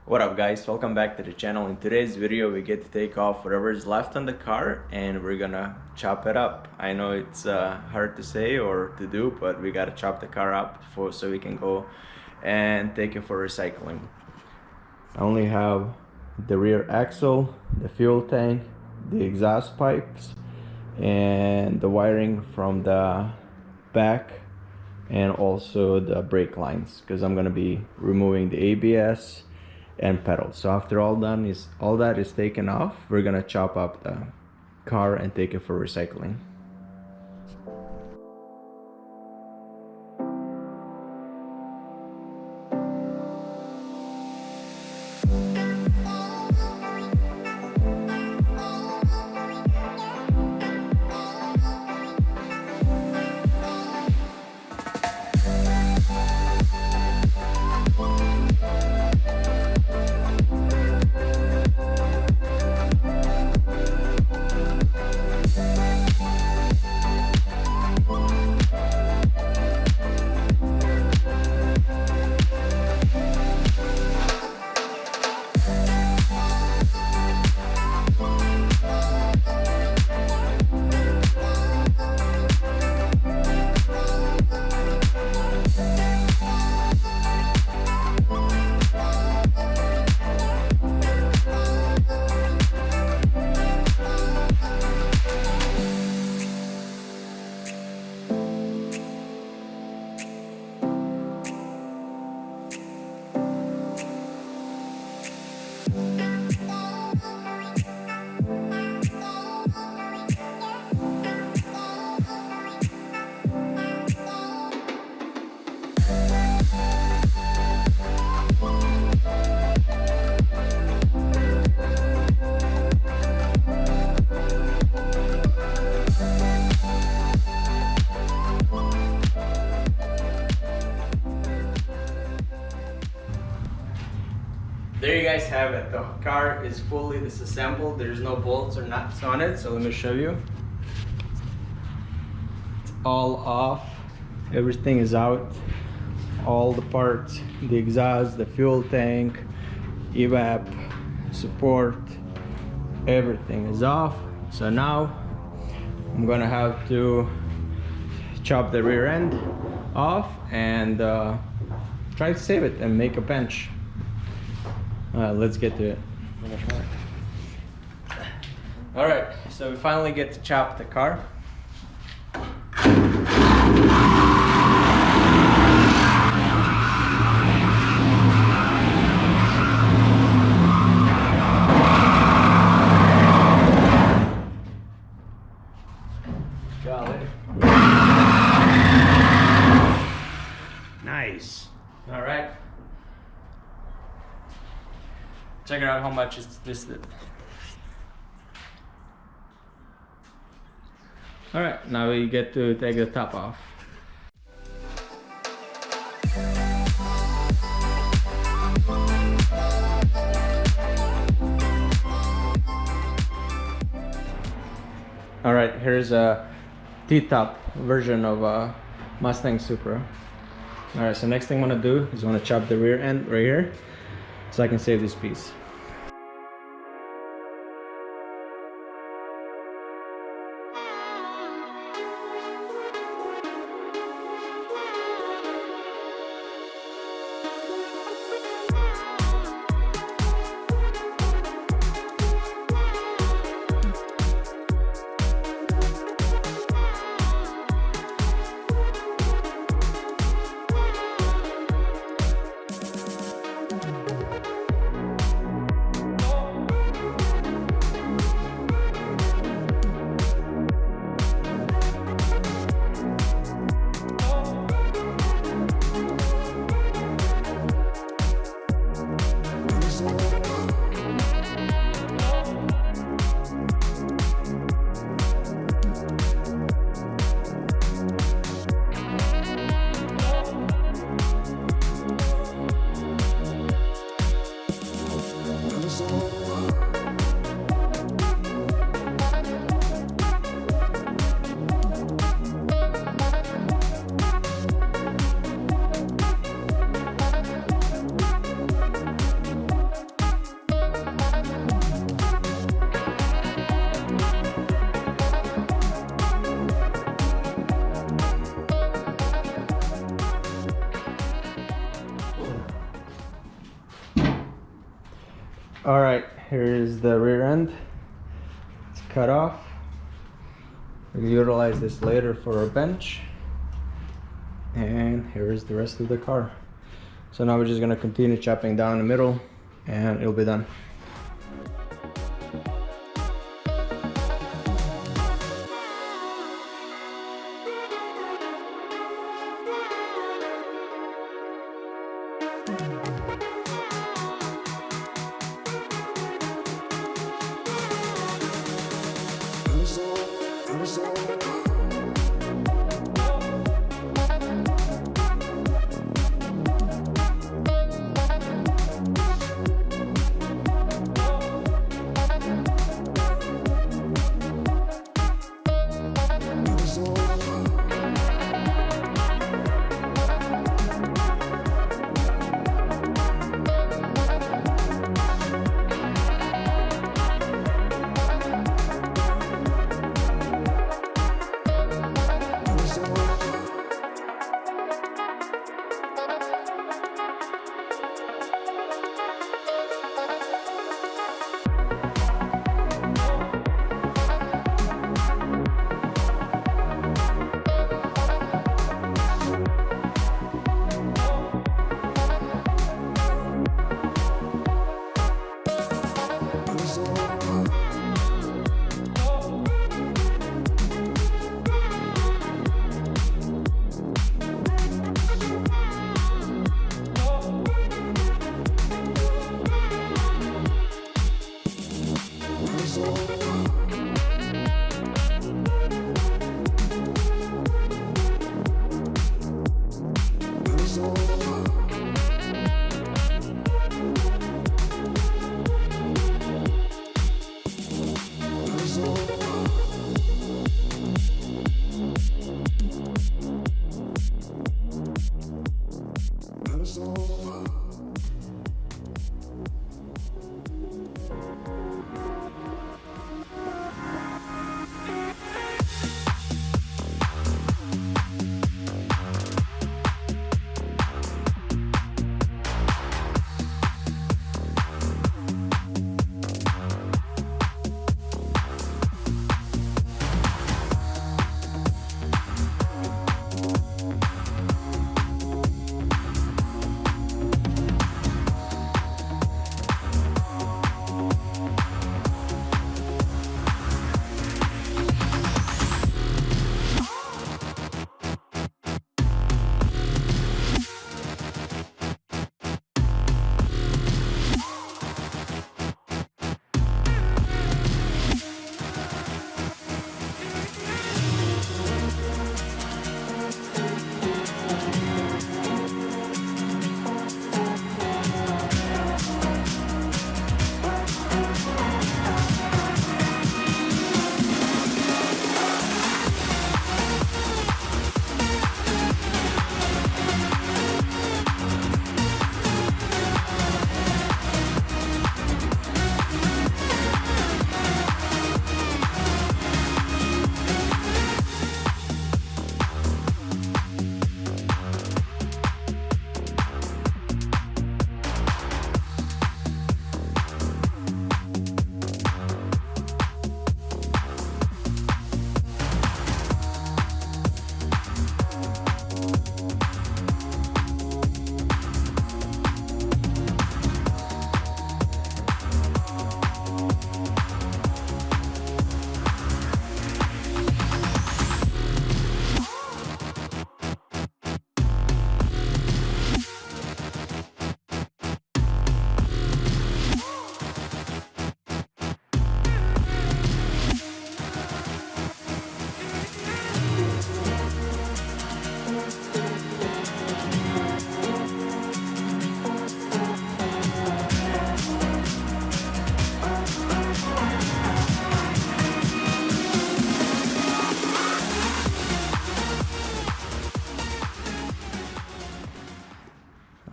What up guys, welcome back to the channel. In today's video we get to take off whatever is left on the car and we're gonna chop it up. I know it's hard to say or to do, but we gotta chop the car up so we can go and take it for recycling. I only have the rear axle, the fuel tank, the exhaust pipes, and the wiring from the back, and also the brake lines, because I'm gonna be removing the ABS and pedals. So after all that is taken off, we're gonna chop up the car and take it for recycling. There you guys have it. The car is fully disassembled. There's no bolts or nuts on it, so let me show you. It's all off. Everything is out. All the parts, the exhaust, the fuel tank, evap, support, everything is off. So now I'm gonna have to chop the rear end off and try to save it and make a bench. Let's get to it. All right, so we finally get to chop the car. Golly. Nice. All right. Check it out how much is this. Alright, now we get to take the top off. Alright, here's a T-top version of a Mustang Supra. Alright, so next thing I want to do is I want to chop the rear end right here, so I can save this piece. All right, here is the rear end. It's cut off. We'll utilize this later for our bench. And here is the rest of the car. So now we're just gonna continue chopping down the middle and it'll be done.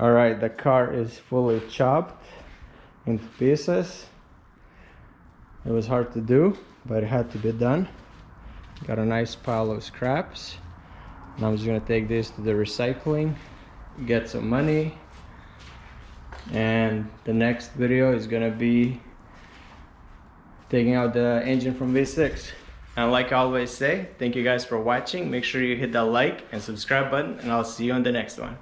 All right, the car is fully chopped into pieces. It was hard to do, but it had to be done. Got a nice pile of scraps. Now I'm just gonna take this to the recycling, get some money, And the next video is gonna be taking out the engine from V6. And like I always say, thank you guys for watching. Make sure you hit that like and subscribe button, and I'll see you on the next one.